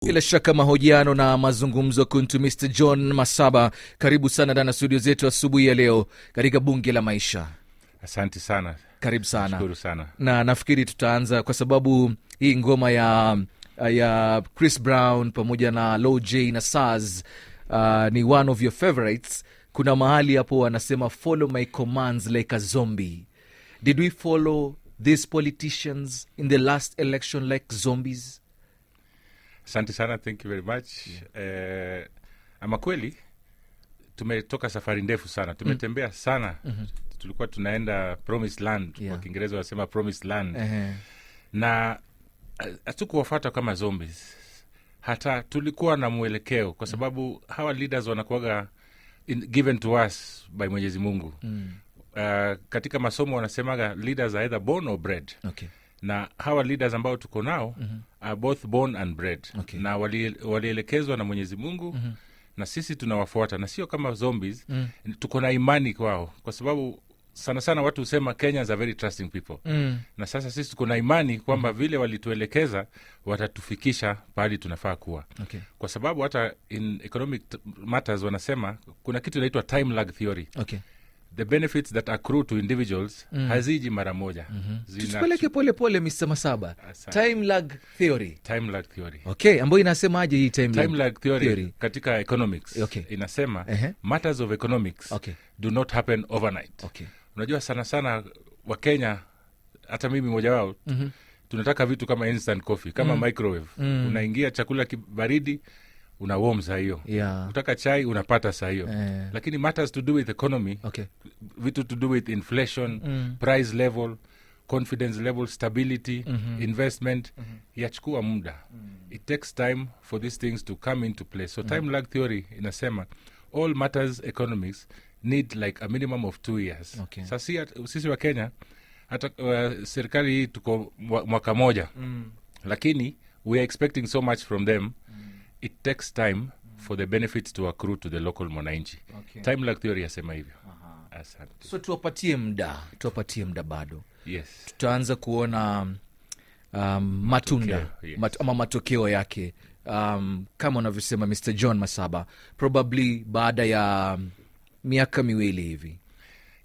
Bila shaka mahojiano na mazungumzo kuntu Mr. John Masaba, karibu sana ndani ya studio zetu asubuhi ya leo katika bunge la maisha. Asante sana. Karibu sana. Nashukuru sana. Na nafikiri tutaanza kwa sababu hii ngoma ya Chris Brown pamoja na Low J na Saz ni one of your favorites. Kuna mahali hapo wanasema follow my commands like a zombie. Did we follow these politicians in the last election like zombies? Asante sana, thank you very much. Ama kweli tumetoka safari ndefu sana, tumetembea sana. Tulikuwa tunaenda promised land, kwa Kiingereza wanasema promised land. Na hatukuwafuata kama zombies, hata tulikuwa na mwelekeo, kwa sababu hawa leaders wanakuwaga given to us by Mwenyezi Mungu. Katika masomo wanasemaga leaders are either born or bred. Okay. Na hawa leaders ambao tuko nao are both born and bred. Okay. Na walielekezwa na Mwenyezi Mungu, na sisi tunawafuata, na sio kama zombies. Tuko na imani kwao, kwa sababu sana sana watu husema Kenyans are very trusting people. Na sasa sisi tuko na imani kwamba vile walituelekeza watatufikisha pahali tunafaa kuwa. Okay. Kwa sababu hata in economic matters wanasema kuna kitu inaitwa time lag theory. Okay. The benefits that accrue to individuals haziji mara moja. Tupeleke pole pole Mr. Masaba. Time lag theory. Time lag theory. Okay, ambayo inasemaje hii time lag theory katika economics? Okay. Inasema matters of economics do not happen overnight. Okay. Unajua sana sana Wakenya, hata mimi mmoja wao, tunataka vitu kama instant coffee, kama microwave. Unaingia chakula baridi, una warm saa hiyo. Utaka chai unapata saa hiyo. Lakini matters to do with economy, vitu to do with inflation, price level, confidence level, stability, investment, yachukua muda. It takes time for these things to come into place. So time lag theory inasema all matters economics need like a minimum of 2 years. Okay. Sasa sisi wa Kenya, hata serikali hii tuko mwaka moja, lakini we are expecting so much from them. It takes time for the benefits to accrue to the local mwananchi. Okay. Time lag theory yasema hivyo. Asante. So tuwapatie muda bado. Yes. Tutaanza kuona matunda, yes. Ama matokeo yake, kama unavyosema Mr. John Masaba, probably baada ya miaka miwili hivi.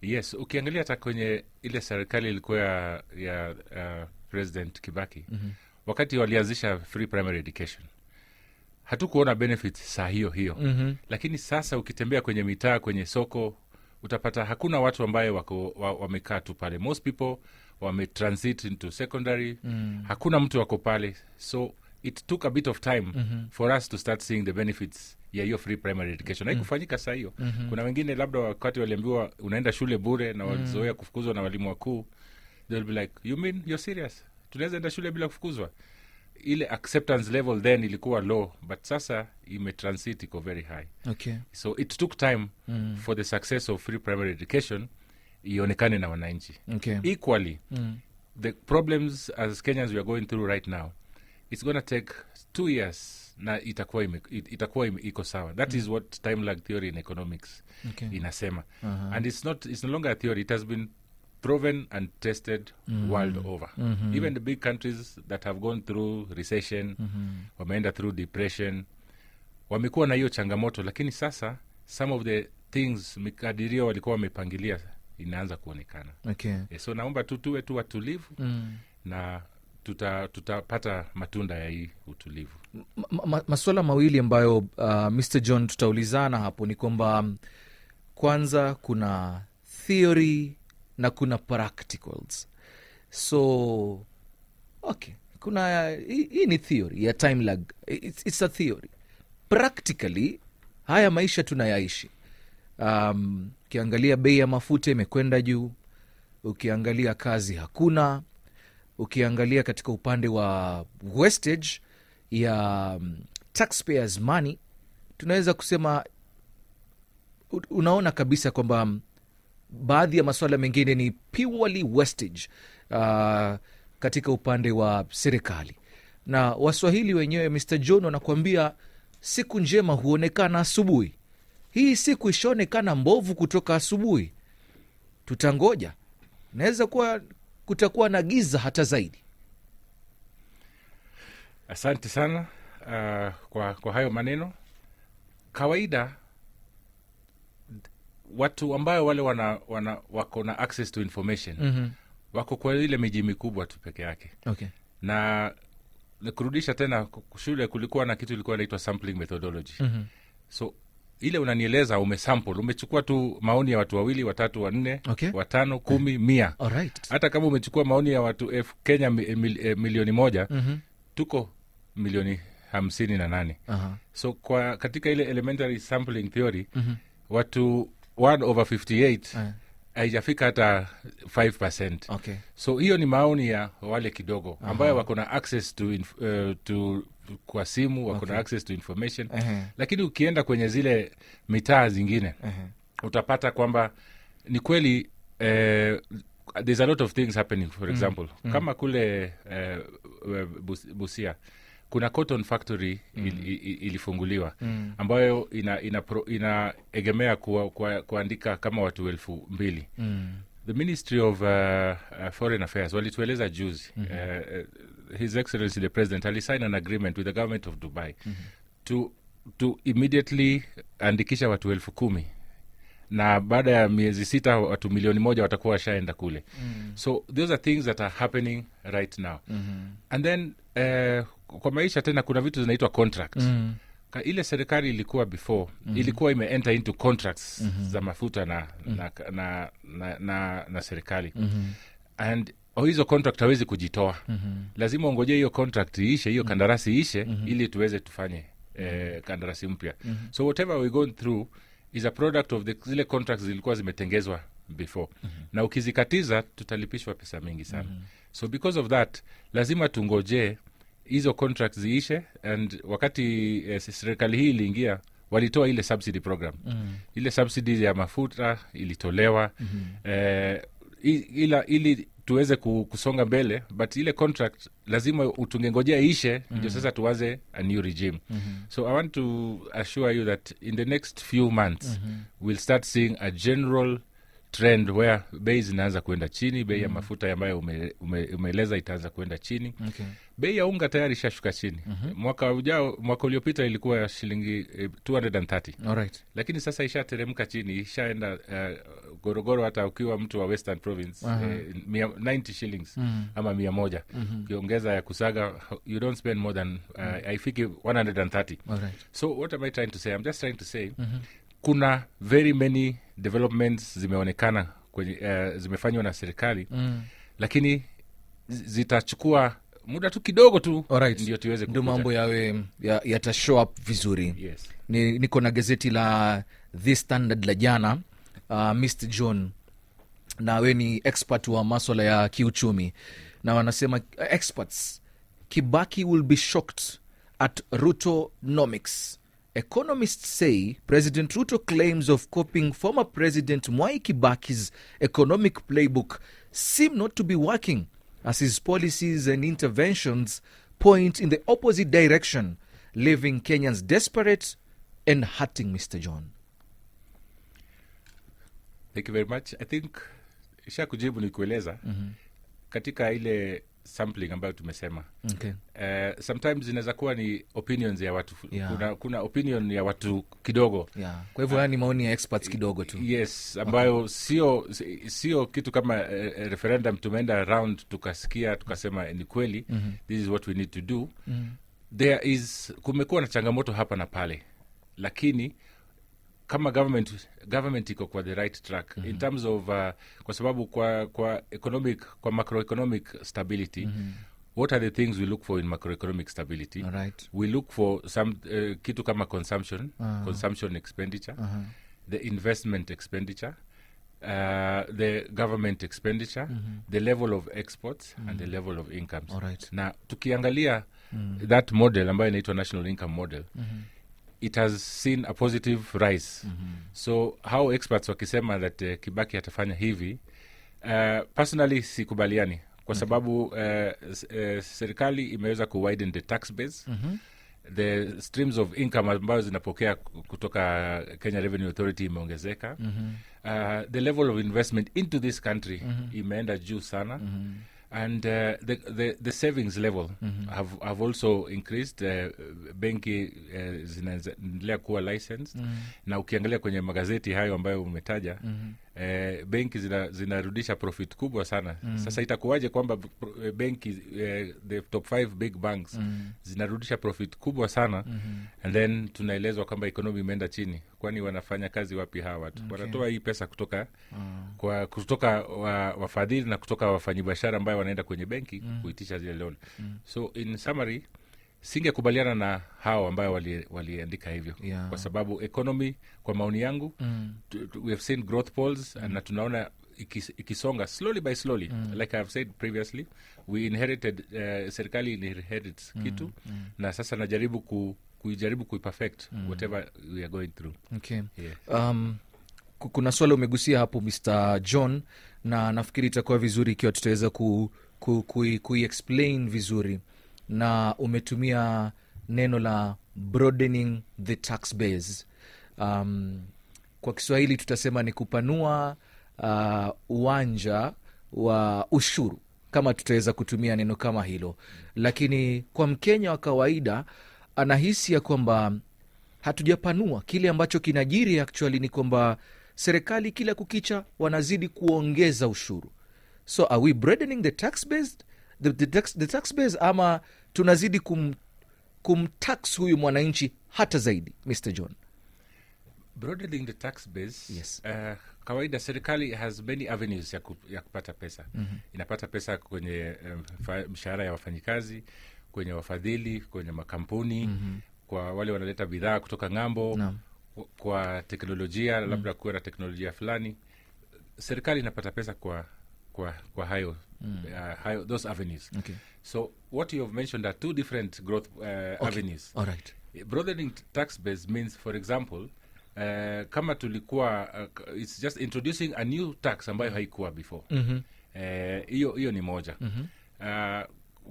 Yes, ukiangalia hata kwenye ile serikali ilikuwa ya President Kibaki, wakati walianzisha free primary education, hatukuona benefits saa hiyo. Lakini sasa ukitembea kwenye mitaa, kwenye soko, utapata hakuna watu ambaye wamekaa tu pale. Most people wametransit into secondary. Hakuna mtu wako pale. So it took a bit of time for us to start seeing the benefits ya hiyo free primary education. Haikufanyika saa hiyo. Kuna wengine labda wakati waliambiwa unaenda shule bure na walizoea kufukuzwa na walimu wakuu, they'll be like, you mean you're serious? Tunaweza enda shule bila kufukuzwa? Ile acceptance level then ilikuwa low, but sasa imetransit iko very high. Okay. So it took time for the success of free primary education ionekane na wananchi. Okay. Equally, the problems as Kenyans we are going through right now, it's going to take 2 years na itakuwa iko sawa. That is what time lag theory in economics inasema. And it's no longer a theory. It has been proven and tested world over. Even the big countries that have gone through recession, wameenda through depression, wamekuwa na hiyo changamoto, lakini sasa some of the things mikadirio walikuwa wamepangilia inaanza kuonekana. Okay. So naomba tuwe tu watulivu, na tutapata matunda ya hii utulivu. Masuala mawili ambayo Mr. John tutaulizana hapo ni kwamba kwanza kuna theory na kuna practicals. So okay, kuna hii ni theory ya time lag. It's a theory. Practically haya maisha tunayaishi. Ukiangalia bei ya mafuta imekwenda juu, ukiangalia kazi hakuna, ukiangalia katika upande wa wastage ya taxpayers money, tunaweza kusema unaona kabisa kwamba baadhi ya masuala mengine ni purely wastage katika upande wa serikali. Na Waswahili wenyewe Mr. John wanakuambia siku njema huonekana asubuhi. Hii siku ishaonekana mbovu kutoka asubuhi. Tutangoja. Naweza kuwa kutakuwa na giza hata zaidi. Asante sana. kwa hayo maneno kawaida watu ambayo wale wako na access to information wako kwa ile miji mikubwa tu peke yake. Okay. Na kurudisha tena shule kulikuwa na kitu ilikuwa inaitwa sampling methodology. So ile unanieleza umesample, umechukua tu maoni ya watu 2, 3, 4, 5, 10, 100. Alright. Hata kama umechukua maoni ya watu Kenya milioni 1, tuko milioni 58. So katika ile elementary sampling theory, watu 1/58 haijafika hata 5%. Okay. So hiyo ni maoni ya wale kidogo ambayo wako na access to kwa simu, wako na access to information. Lakini ukienda kwenye zile mitaa zingine utapata kwamba ni kweli there's a lot of things happening. For example, kama kule Busia kuna cotton factory ilifunguliwa ambayo inaegemea kuandika kama watu 2,000. The Ministry of Foreign Affairs walitueleza juzi, His Excellency the President alisign an agreement with the government of Dubai to immediately andikisha watu 10,000, na baada ya miezi 6 watu 1,000,000 watakuwa washaenda kule. So those are things that are happening right now. And then kwa maisha tena kuna vitu zinaitwa contract. Ile serikali ilikuwa before ilikuwa ime-enter into contracts za mafuta na serikali. And hizo contract hawezi kujitoa. Lazima ongojee hiyo contract iishe, hiyo kandarasi iishe, ili tuweze tufanye kandarasi mpya. So whatever we're going through is a product of zile contracts zilikuwa zimetengezwa before. Na ukizikatiza tutalipishwa pesa mingi sana. So because of that lazima tungojee hizo contracts ziishe. And wakati serikali hii iliingia walitoa ile subsidy program. Ile subsidy ya mafuta ilitolewa ili tuweze kusonga mbele, but ile contract lazima tungengojea ishe ndio sasa tuanze a new regime. So I want to assure you that in the next few months we'll start seeing a general trend where bei zinaanza kuenda chini, bei ya mafuta ambayo umeeleza itaanza kuenda chini. Okay. Bei ya unga tayari ishashuka chini. Mwaka uliopita ilikuwa shilingi 230. Alright. Lakini sasa ishateremka chini, ishaenda gorogoro hata ukiwa mtu wa Western Province 90 shillings ama 100. Ukiongeza ya kusaga you don't spend more than haifiki 130. Alright. So what am I trying to say? I'm just trying to say kuna very many developments zimeonekana kwenye zimefanywa na serikali, lakini zitachukua muda tu kidogo tu. Alright. Ndio tuweze ndio mambo yawe yata show up vizuri. Yes. Niko na gazeti la The Standard la jana. Mr. John, na we ni expert wa maswala ya kiuchumi, na wanasema experts, Kibaki will be shocked at Ruto-nomics. Economists say President Ruto claims of copying former President Mwai Kibaki's economic playbook seem not to be working, as his policies and interventions point in the opposite direction, leaving Kenyans desperate and hurting Mr. John. Thank you very much. I think isha kujibu ni kueleza katika ile sampling ambayo tumesema. Okay. Sometimes inaweza kuwa ni opinions ya watu. Yeah. Kuna opinion ya watu kidogo. Yeah. Kwa hivyo yani maoni ya experts kidogo tu. Yes, ambayo sio kitu kama referendum tumeenda around tukasikia tukasema ni kweli this is what we need to do. Kumekuwa na changamoto hapa na pale, lakini kama government iko kwa the right track in terms of kwa sababu kwa macroeconomic stability. What are the things we look for in macroeconomic stability? Right. We look for some kitu kama consumption expenditure, the investment expenditure, the government expenditure, the level of exports and the level of incomes. Alright. Na tukiangalia that model ambayo inaitwa national income model, it has seen a positive rise. So how experts wakisema that Kibaki atafanya hivi, personally sikubaliani kwa sababu serikali imeweza kuwiden the tax base. The streams of income ambayo zinapokea kutoka Kenya Revenue Authority imeongezeka. The level of investment into this country imeenda juu sana. and the savings level have also increased. Benki zinaendelea kuwa licensed, na ukiangalia kwenye magazeti hayo ambayo umetaja, benki zinarudisha profit kubwa sana. Sasa itakuwaje kwamba benki the top 5 big banks zinarudisha profit kubwa sana, and then tunaelezwa kwamba economy imeenda chini? Kwani wanafanya kazi wapi hawa watu? Wanatoa hii pesa kutoka wafadhili na kutoka wafanyabiashara ambao wanaenda kwenye benki kuitisha zile loan. So in summary, singekubaliana na hao ambao waliandika hivyo, kwa sababu economy, kwa maoni yangu, we have seen growth polls, na tunaona ikisonga slowly by slowly. Like I have said previously, we inherited, serikali inherits kitu, na sasa najaribu kuiperfect whatever we are going through. Okay. Yeah. Kuna swala umegusia hapo Mr. John, na nafikiri itakuwa vizuri ikiwa tutaweza explain vizuri, na umetumia neno la broadening the tax base. Kwa Kiswahili tutasema ni kupanua uwanja wa ushuru, kama tutaweza kutumia neno kama hilo. Lakini kwa Mkenya wa kawaida anahisi ya kwamba hatujapanua. Kile ambacho kinajiri actually ni kwamba serikali kila kukicha wanazidi kuongeza ushuru. So are we broadening the tax base, the tax base, ama tunazidi kumtax huyu mwananchi hata zaidi, Mr. John? Broadening the tax base, yes. Kawaida serikali has many avenues ya kupata pesa. Inapata pesa kwenye mshahara ya wafanyikazi, kwenye wafadhili, kwenye makampuni, kwa wale wanaleta bidhaa kutoka ng'ambo, kwa teknolojia, labda kuwa na teknolojia fulani. Serikali inapata pesa kwa hayo, those avenues. Okay. So what you have mentioned are two different growth avenues. All right. Broadening tax base means, for example, kama tulikuwa it's just introducing a new tax ambayo haikuwa before. Hiyo ni moja.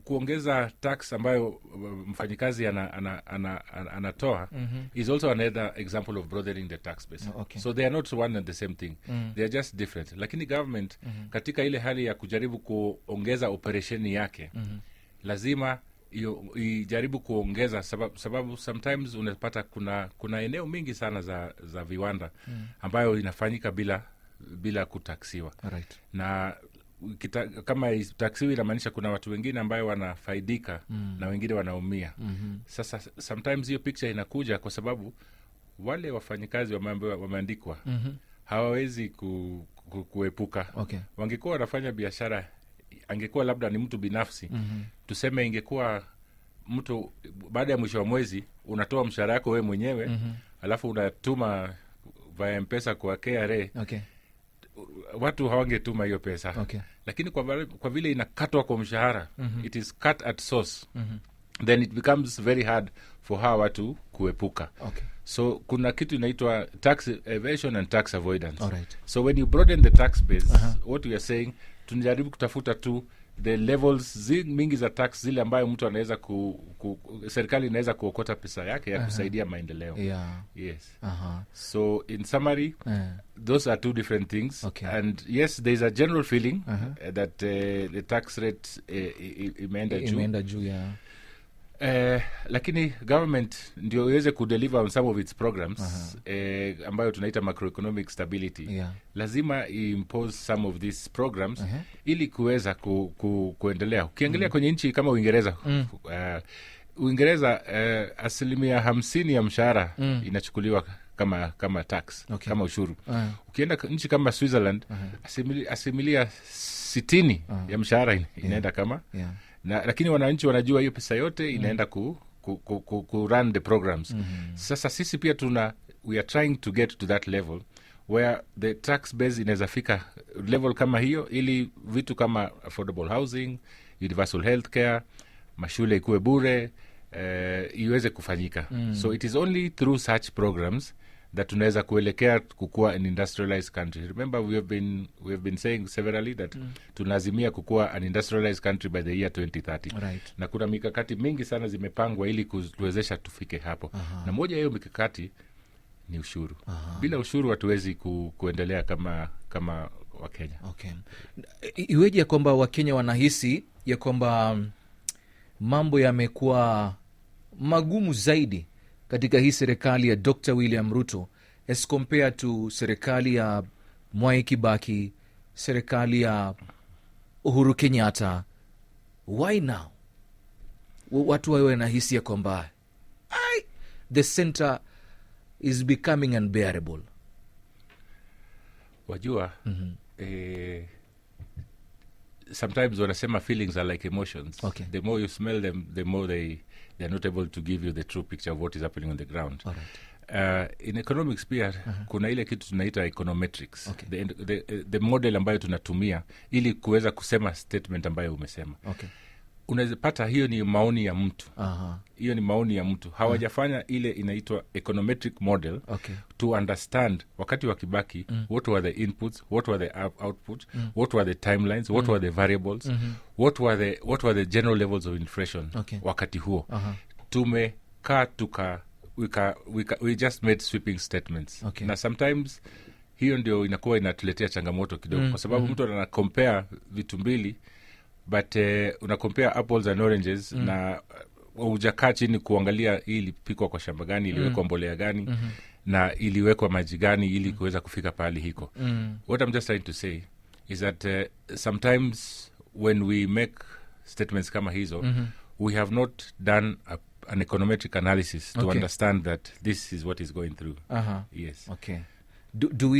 Kuongeza tax ambayo mfanyikazi anatoa is also another example of broadening the tax base. Okay. So they are not one and the same thing. They are just different. Lakini government katika ile hali ya kujaribu kuongeza operesheni yake, lazima ijaribu kuongeza, sababu sometimes unapata kuna eneo mingi sana za viwanda ambayo inafanyika bila kutaksiwa. Right. Na kama taksiwi inamaanisha kuna watu wengine ambayo wanafaidika na wengine wanaumia. Sasa sometimes hiyo picture inakuja kwa sababu wale wafanyikazi wameandikwa hawawezi kuepuka. Okay. Wangekuwa wanafanya biashara, angekuwa labda ni mtu binafsi, tuseme ingekuwa mtu baada ya mwisho wa mwezi unatoa mshahara yako wewe mwenyewe, alafu unatuma via M-Pesa kwa KRA. Okay. Watu hawangetuma hiyo pesa. Okay. Lakini kwa vile inakatwa kwa mshahara, it is cut at source, then it becomes very hard for hawa watu kuepuka. Okay. So kuna kitu inaitwa tax evasion and tax avoidance. Alright. So when you broaden the tax base, what we are saying, tunajaribu kutafuta tu the levels mingi za tax zile ambayo mtu anaweza serikali inaweza kuokota pesa yake ya kusaidia maendeleo. Yeah. Yes. So in summary, those are two different things. Okay. And yes, there is a general feeling that the tax rate imeenda juu. Yeah. Lakini government ndio iweze kudeliver on some of its programs, ambayo tunaita macroeconomic stability. Yeah. Lazima impose some of these programs ili kuweza kuendelea. Ukiangalia kwenye nchi kama Uingereza, Uingereza 50% ya mshahara inachukuliwa kama tax, kama ushuru. Ukienda nchi kama Switzerland, 60% ya mshahara inaenda kama lakini wananchi wanajua hiyo pesa yote inaenda ku run the programs. Sasa sisi pia we are trying to get to that level where the tax base inaweza fika level kama hiyo, ili vitu kama affordable housing, universal health care, mashule ikuwe bure, iweze kufanyika. So it is only through such programs that tunaweza kuelekea kukua an industrialized country. Remember, we have been saying severally that tunazimia kukua an industrialized country by the year 2030. Right. Na kuna mikakati mingi sana zimepangwa ili kuwezesha tufike hapo. Na moja hiyo mikakati ni ushuru. Bila ushuru hatuwezi kuendelea kama Wakenya. Okay. Iweje ya kwamba Wakenya wanahisi ya kwamba mambo yamekuwa magumu zaidi katika hii serikali ya Dr. William Ruto as compared to serikali ya Mwai Kibaki, serikali ya Uhuru Kenyatta? Why now? Watu wawe wanahisi ya kwamba the center is becoming unbearable. Wajua, sometimes wanasema feelings are like emotions. Okay. The more you smell them, the more they're not able to give you the true picture of what is happening on the ground. In economics pia kuna ile kitu tunaita econometrics. Okay. The model ambayo tunatumia ili kuweza kusema statement ambayo umesema. Okay. Unaweza pata hiyo ni maoni ya mtu. Hiyo ni maoni ya mtu. Hawajafanya ile inaitwa econometric model to understand wakati wa Kibaki what were the inputs, what were the outputs, what were the timelines, what were the variables, what were the general levels of inflation wakati huo. Tumekaa we just made sweeping statements. Na sometimes hiyo ndio inakuwa inatuletea changamoto kidogo kwa sababu mtu ana compare vitu mbili, but una compare apples and oranges na hujakaa chini kuangalia hii ilipikwa kwa shamba gani, iliwekwa mbolea gani na iliwekwa maji gani ili kuweza kufika pahali hiko. What I'm just trying to say is that sometimes when we make statements kama hizo, we have not done an econometric analysis to understand that this is what is going through. Yes. Okay. Do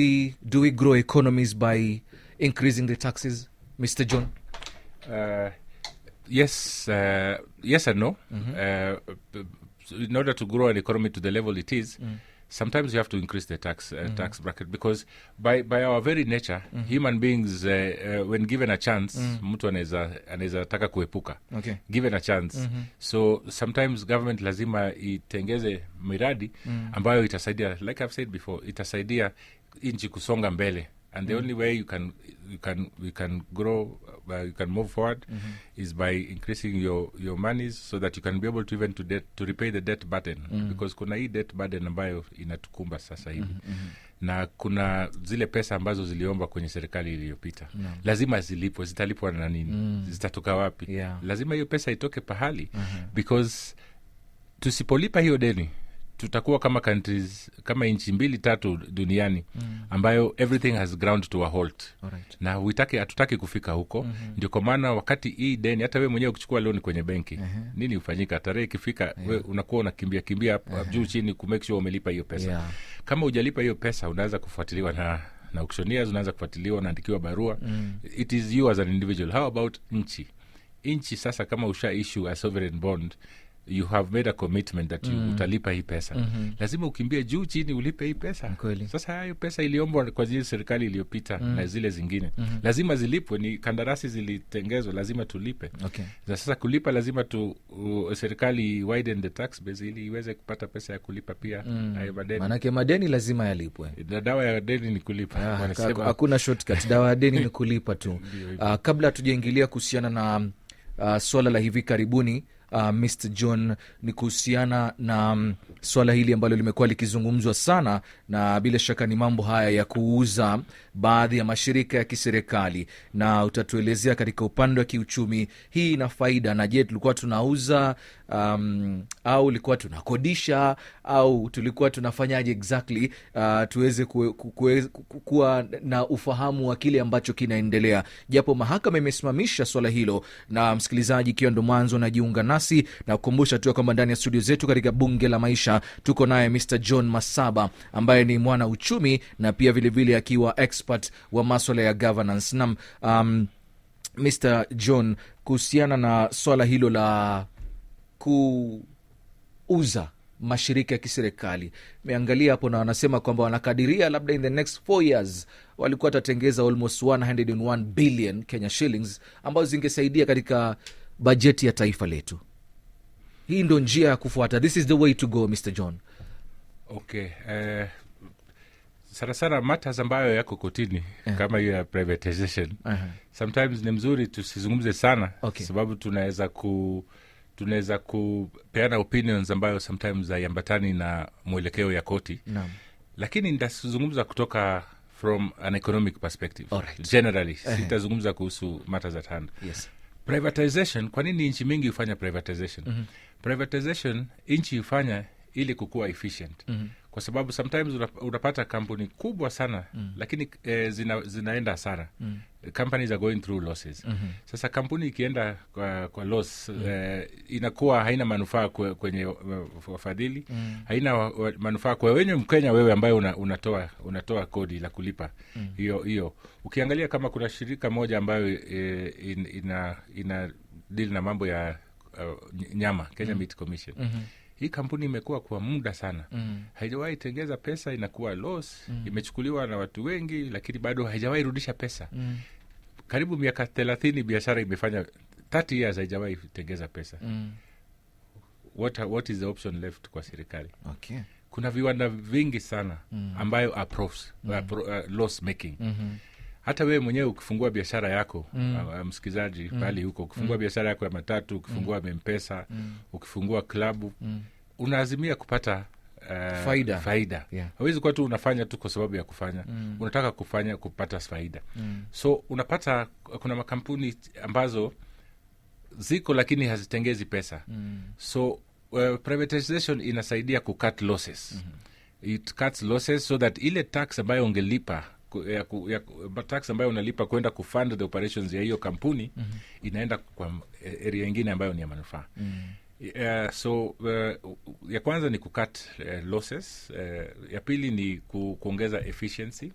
we grow economies by increasing the taxes, Mr. John? Yes and no. In order to grow an economy to the level it is, sometimes you have to increase the tax bracket, because by our very nature, human beings, when given a chance, mtu anaweza taka kuepuka. Given a chance. So sometimes government lazima itengeze miradi ambayo itasaidia, like I've said before, itasaidia nchi kusonga mbele. And the only way you can grow, you can move forward, is by increasing your monies so that you can be able to even to repay the debt burden, because kuna hii debt burden ambayo inatukumba sasa hivi. Na kuna zile pesa ambazo ziliomba kwenye serikali iliyopita, lazima zilipwe. Zitalipwa na nini? Zitatoka wapi? Lazima hiyo pesa itoke pahali, because tusipolipa hiyo deni tutakuwa kama countries, kama nchi 2-3 duniani ambayo everything has ground to a halt. Na hatutaki kufika huko. Ndio kwa maana wakati hii deni, hata wewe mwenyewe ukichukua loan kwenye benki, nini ufanyika? Tarehe ikifika, wewe unakuwa unakimbia juu chini ku make sure umelipa hiyo pesa. Kama hujalipa hiyo pesa, unaanza kufuatiliwa na auctioneers, unaanza kufuatiliwa, unaandikiwa barua. It is you as an individual. How about nchi sasa, kama usha issue a sovereign bond, you have made a commitment that you utalipa hii pesa. Lazima ukimbie juu chini ulipe hii pesa. Sasa hiyo pesa iliombwa kwa zile serikali iliyopita na zile zingine, lazima zilipwe. Ni kandarasi zilitengezwa, lazima tulipe. Na sasa kulipa, lazima serikali widen the tax base ili iweze kupata pesa ya kulipa pia hayo madeni. Manake madeni lazima yalipwe. Dawa ya deni ni kulipa. Hakuna shortcut. Dawa ya deni ni kulipa tu. Kabla tujaingilia kuhusiana na swala la hivi karibuni, Mr. John, ni kuhusiana na swala hili ambalo limekuwa likizungumzwa sana, na bila shaka ni mambo haya ya kuuza baadhi ya mashirika ya kiserikali, na utatuelezea katika upande wa kiuchumi hii ina faida, na je, tulikuwa tunauza au ulikuwa tunakodisha au tulikuwa tunafanyaje exactly, tuweze kuwa na ufahamu wa kile ambacho kinaendelea, japo mahakama imesimamisha swala hilo. Na msikilizaji, ikiwa ndo mwanzo najiunga nasi, na kukumbusha tu kwamba ndani ya studio zetu katika Bunge la Maisha tuko naye Mr. John Masaba ambaye ni mwana uchumi na pia vilevile akiwa expert wa maswala ya governance. Na Mr. John, kuhusiana na swala hilo la kuuza mashirika ya kiserikali, meangalia hapo na wanasema kwamba wanakadiria labda in the next 4 years walikuwa watatengeza almost 101 billion Kenya shillings ambazo zingesaidia katika bajeti ya taifa letu. Hii ndo njia ya kufuata. This is the way to go, Mr. John. Okay. Sana matters ambayo yako kotini kama hiyo ya privatization, sometimes ni mzuri tusizungumze sana, sababu tunaweza kupeana opinions ambayo sometimes haiambatani na mwelekeo ya koti. Lakini nitazungumza kutoka from an economic perspective. Alright. Generally, sitazungumza kuhusu matters at hand. Yes. Privatization, kwa nini nchi mingi hufanya privatization? Privatization, nchi hufanya ili kukuwa efficient. Kwa sababu sometimes unapata kampuni kubwa sana, lakini zinaenda hasara. Companies are going through losses. Sasa kampuni ikienda kwa loss, inakuwa haina manufaa kwenye wafadhili, haina manufaa kwa wenye Mkenya wewe ambaye unatoa kodi la kulipa. Hiyo. Ukiangalia kama kuna shirika moja ambayo ina deal na mambo ya nyama, Kenya Meat Commission. Hii kampuni imekuwa kwa muda sana. Haijawahi tengeza pesa, inakuwa loss. Imechukuliwa na watu wengi, lakini bado haijawahi rudisha pesa. Karibu miaka 30 biashara imefanya, 30 years haijawahi tengeza pesa. What is the option left kwa serikali? Okay. Kuna viwanda vingi sana ambayo are loss making. Hata wewe mwenyewe ukifungua biashara yako, msikizaji pali huko, ukifungua biashara yako ya matatu, ukifungua M-Pesa, ukifungua klabu, unaazimia kupata faida. Yeah. Hawezi kuwa tu unafanya tu kwa sababu ya kufanya. Unataka kupata faida. So unapata kuna makampuni ambazo ziko lakini hazitengezi pesa. So privatization inasaidia kucut losses. It cuts losses so that ile tax ambayo ungelipa, tax ambayo unalipa kwenda kufund the operations ya hiyo kampuni, inaenda kwa area nyingine ambayo ni ya manufaa. Ya kwanza ni kucut losses, ya pili ni kuongeza efficiency,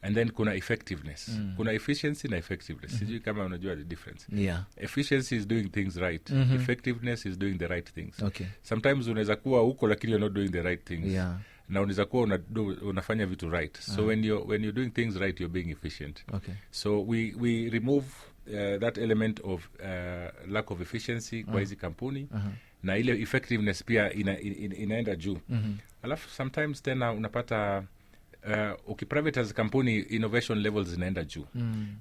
and then kuna effectiveness. Kuna efficiency na effectiveness. Sijui kama unajua the difference. Yeah. Efficiency is doing things right. Effectiveness is doing the right things. Okay. Sometimes unaweza kuwa huko lakini you're not doing the right things. Yeah. Na unaweza kuwa unafanya vitu right. So when you're doing things right, you're being efficient. Okay. So we remove that element of lack of efficiency kwa hizi kampuni, na ile effectiveness pia inaenda juu. Alafu sometimes tena unapata ukiprivatize kampuni, innovation levels zinaenda juu,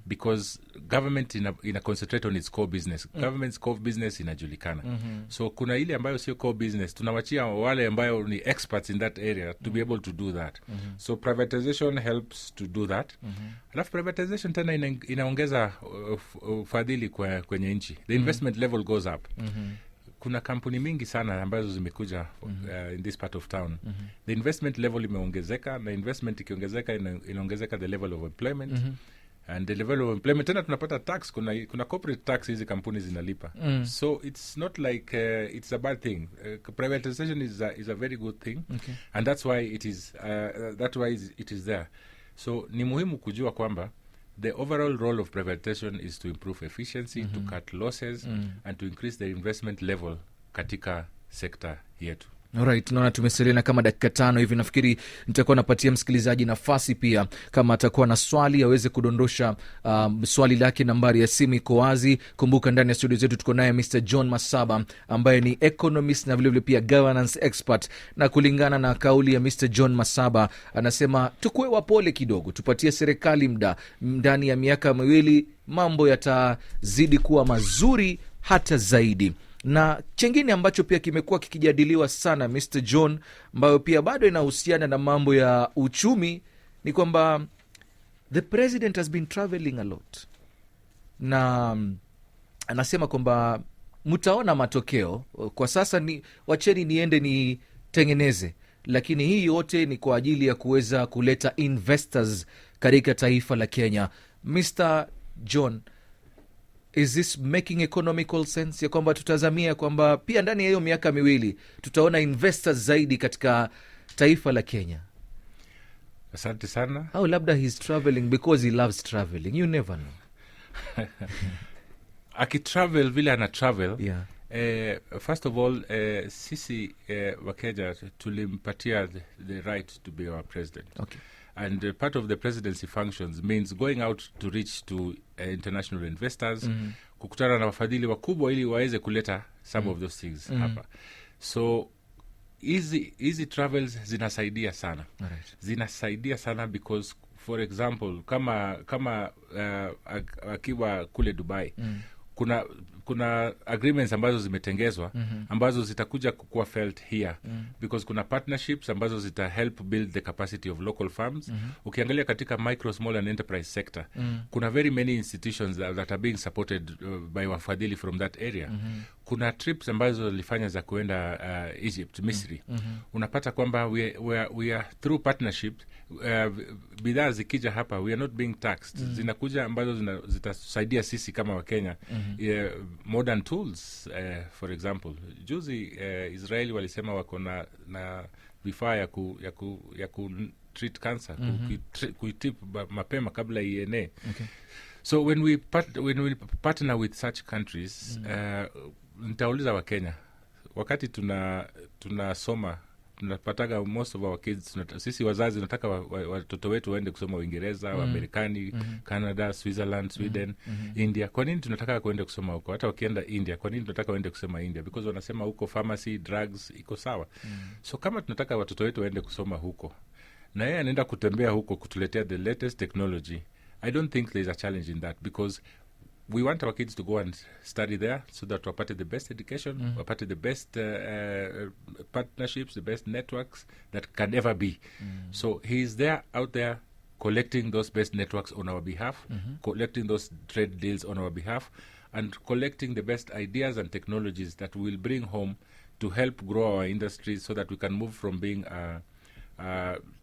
because government ina concentrate on its core business. Government's core business inajulikana. So kuna ile ambayo sio core business, tunawachia wale ambayo ni experts in that area to be able to do that. So privatization helps to do that. Alafu privatization tena inaongeza ufadhili kwenye nchi. The investment level goes up. Kuna kampuni mingi sana ambazo zimekuja in this part of town. The investment level imeongezeka, na investment ikiongezeka inaongezeka the level of employment. And the level of employment, tena tunapata tax, kuna corporate tax hizi kampuni zinalipa. So it's not like it's a bad thing. Privatization is a very good thing. Okay. And that's why it is there. So ni muhimu kujua kwamba the overall role of privatization is to improve efficiency, to cut losses, and to increase the investment level katika sekta yetu. Alright, naona tumesalia kama dakika 5 hivi. Nafikiri nitakuwa napatia msikilizaji nafasi pia, kama atakuwa na swali aweze kudondosha swali lake. Nambari ya simu iko wazi. Kumbuka ndani ya studio zetu tuko naye Mr. John Masaba ambaye ni economist na vile vile pia governance expert, na kulingana na kauli ya Mr. John Masaba anasema tukue wapole kidogo, tupatie serikali muda, ndani ya miaka miwili mambo yatazidi kuwa mazuri hata zaidi. Na chengine ambacho pia kimekuwa kikijadiliwa sana Mr. John, ambayo pia bado inahusiana na mambo ya uchumi, ni kwamba the president has been traveling a lot, na anasema kwamba mtaona matokeo kwa sasa, wacheni niende nitengeneze, lakini hii yote ni kwa ajili ya kuweza kuleta investors katika taifa la Kenya. Mr. John, is this making economical sense, ya kwamba tutazamia kwamba pia ndani ya hiyo miaka miwili tutaona investors zaidi katika taifa la Kenya? Asante sana. Au labda he's traveling because he loves traveling, you never know. Akitravel vile ana travel, yeah. First of all, sisi Wakenya tulimpatia the right to be our president. Okay. And part of the presidency functions means going out to reach to international investors, kukutana na wafadhili wakubwa ili waweze kuleta some of those things hapa. So easy travels zinasaidia sana. Alright. Zinasaidia sana because for example kama akiwa kule Dubai, kuna agreements ambazo zimetengezwa ambazo zitakuja kukuwa felt here because kuna partnerships ambazo zita help build the capacity of local farms. Ukiangalia katika micro, small and enterprise sector kuna very many institutions that are being supported by wafadhili from that area. Kuna trips ambazo zilifanya za kuenda Egypt, Misri. Unapata kwamba we are through partnership, bidhaa zikija hapa we are not being taxed. Zinakuja ambazo zitasaidia sisi kama Wakenya. Modern tools, for example, juzi Israeli walisema wako na vifaa ya ku treat cancer, kuitip mapema kabla ienee. So when we partner with such countries, nitauliza Wakenya, wakati tunasoma tunapataga most of our kids, sisi wazazi tunataka watoto wetu waende kusoma Uingereza, Amerikani, Canada, Switzerland, Sweden, India. Kwa nini tunataka kuende kusoma huko? Hata wakienda India, kwa nini tunataka waende kusoma India? Because wanasema huko pharmacy, drugs iko sawa. So kama tunataka watoto wetu waende kusoma huko na yeye anaenda kutembea huko kutuletea the latest technology, I don't think there's a challenge in that, because we want our kids to go and study there so that wapate the best education, wapate the best partnerships, the best networks that can ever be. So he's there, out there, collecting those best networks on our behalf, collecting those trade deals on our behalf, and collecting the best ideas and technologies that we'll bring home to help grow our industries so that we can move from being a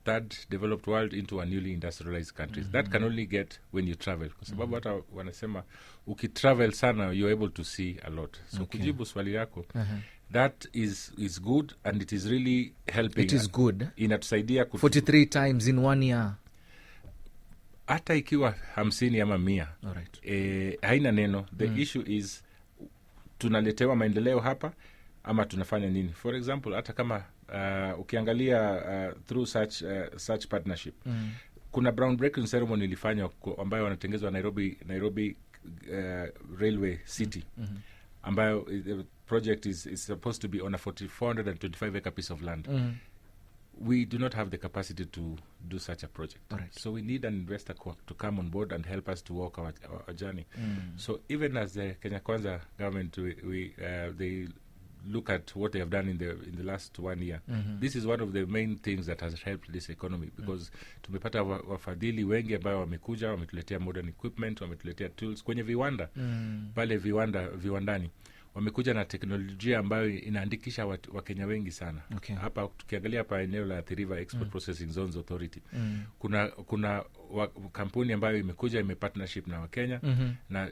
third developed world into a newly industrialized countries. That can only get when you travel, kwa sababu hata wanasema ukitravel sana you're able to see a lot. So kujibu swali yako, that is good and it is really helping. It is good. Inatusaidia 43 times in 1 year. Hata ikiwa 50 ama 100, haina neno. The issue is tunaletewa maendeleo hapa ama tunafanya nini? For example, hata kama ukiangalia through such partnership, kuna groundbreaking ceremony ilifanywa ambayo wanatengezwa Nairobi Railway City, ambayo the project is supposed to be on a 425 acre piece of land. We do not have the capacity to do such a project. So we need an investor to come on board and help us to walk our journey. So even as the Kenya Kwanza government, they look at what they have done in the last 1 year. This is one of the main things that has helped this economy, because tumepata wafadhili wengi ambao wamekuja, wametuletea modern equipment, wametuletea tools kwenye viwanda. Pale viwandani wamekuja na teknolojia ambayo inaandikisha Wakenya wengi sana. Hapa tukiangalia hapa eneo la Athi River Export Processing Zones Authority, kuna kampuni ambayo imekuja imepartnership na Wakenya, na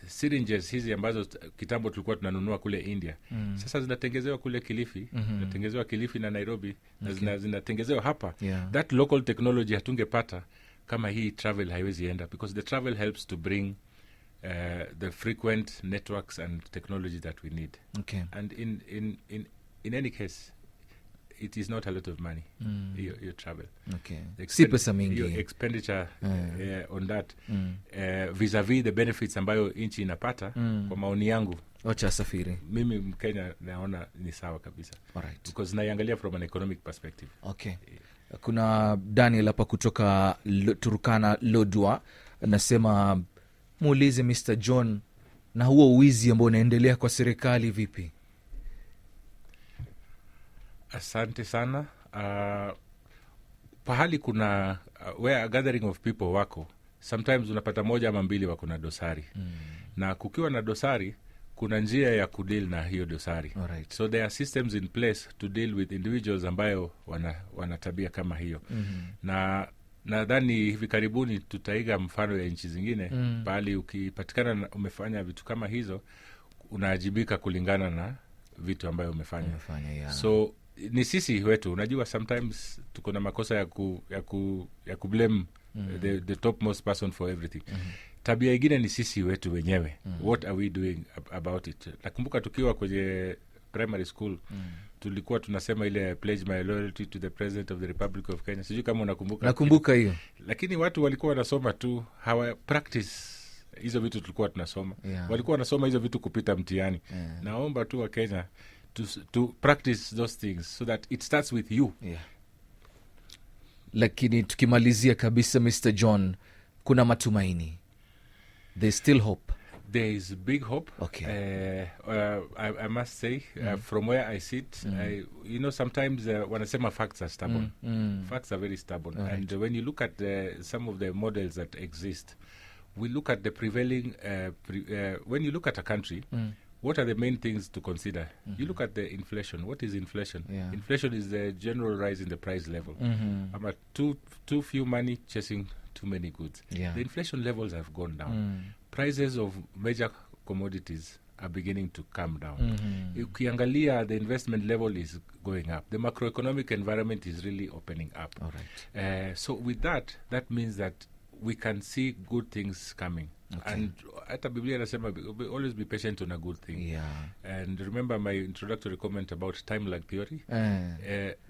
syringes hizi ambazo kitambo tulikuwa tunanunua kule India, sasa zinatengezewa kule Kilifi, zinatengezewa Kilifi na Nairobi, na zinatengezewa hapa. That local technology hatungepata kama hii travel haiwezi enda, because the travel helps to bring the frequent networks and technology that we need. And in any case, it is not a lot of money, your travel. Your expenditure on that vis-a-vis the benefits ambayo nchi inapata, kwa maoni yangu, wacha safiri. Mimi Mkenya naona ni sawa kabisa. Because naiangalia from an economic perspective. Kuna Daniel hapa kutoka Turkana Lodwa, nasema muulize Mr. John, na huo uwizi ambao unaendelea kwa serikali vipi? Asante sana. Pahali kuna where a gathering of people wako, sometimes unapata moja ama mbili wako na dosari. Na kukiwa na dosari, kuna njia ya kudeal na hiyo dosari. So there are systems in place to deal with individuals ambayo wana tabia kama hiyo. Na nadhani hivi karibuni tutaiga mfano ya nchi zingine, bali ukipatikana umefanya vitu kama hizo, unaajibika kulingana na vitu ambayo umefanya. So ni sisi wetu, unajua sometimes tuko na makosa ya kublame the topmost person for everything. Tabia ingine ni sisi wetu wenyewe. What are we doing about it? Nakumbuka tukiwa kwenye primary school, tulikuwa tunasema ile pledge my loyalty to the president of the Republic of Kenya. Sijui kama unakumbuka. Nakumbuka hiyo. Lakini watu walikuwa wanasoma tu, hawa practice hizo vitu tulikuwa tunasoma. Walikuwa wanasoma hizo vitu kupita mtihani. Naomba tu wa Kenya to practice those things so that it starts with you. Lakini tukimalizia kabisa, Mr. John, kuna matumaini. There's still hope. There is big hope. Okay. I must say, from where I sit, sometimes wanasema facts are stubborn. Facts are very stubborn. All and right. when you look at some of the models that exist, we look at the prevailing, when you look at a country, what are the main things to consider? You look at the inflation. What is inflation? Yeah. Inflation is the general rise in the price level. I'm at too few money chasing too many goods. Yeah. The inflation levels have gone down. Prices of major commodities are beginning to come down. Ukiangalia, the investment level is going up. The macroeconomic environment is really opening up. All right. So with that means that we can see good things coming. Okay. And hata Biblia inasema always be patient on a good thing. Yeah. And remember my introductory comment about time lag theory.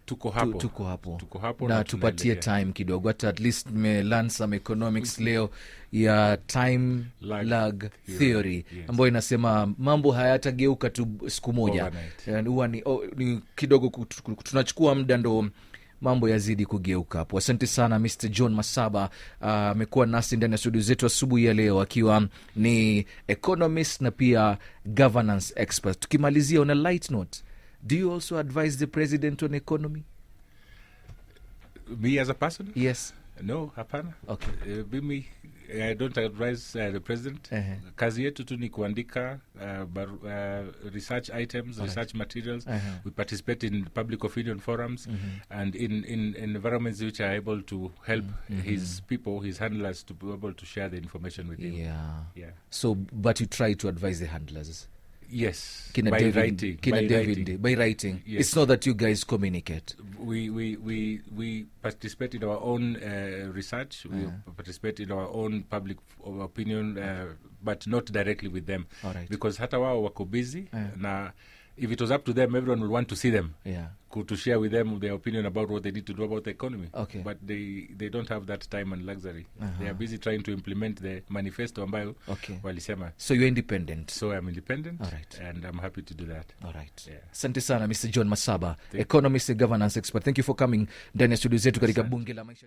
Tuko hapo na tupatie time kidogo, hata at least me learn some economics leo ya time lag theory. Yes. Ambayo inasema mambo hayatageuka tu siku moja, huwa ni kidogo tunachukua muda ndo mambo yazidi kugeuka hapo. Asante sana Mr. John Masaba, amekuwa nasi ndani ya studio zetu asubuhi ya leo akiwa ni economist na pia governance expert. Tukimalizia on a light note, do you also advise the president on economy? Me as a person? Yes. No, hapana. Okay. Mimi, I don't advise the president. Kazi yetu tu ni kuandika research items, research materials. We participate in public opinion forums and in environments which are able to help his people, his handlers, to be able to share the information with him. Yeah. So, but you try to advise the handlers? Yes, by writing. Yes. It's not that you guys communicate. We participate in our own research. We participate in our own public opinion, but not directly with them. All right. Because hata wao wako busy na if it was up to them, everyone would want to see them. Yeah. To share with them their opinion about what they need to do about the economy. Okay. But they don't have that time and luxury. They are busy trying to implement the manifesto ambayo walisema. So you're independent? So I'm independent. All right. And I'm happy to do that. All right. Yeah. Asante sana Mr. John Masaba, economist and governance expert. Thank you for coming ndani ya studio zetu katika bunge la maisha.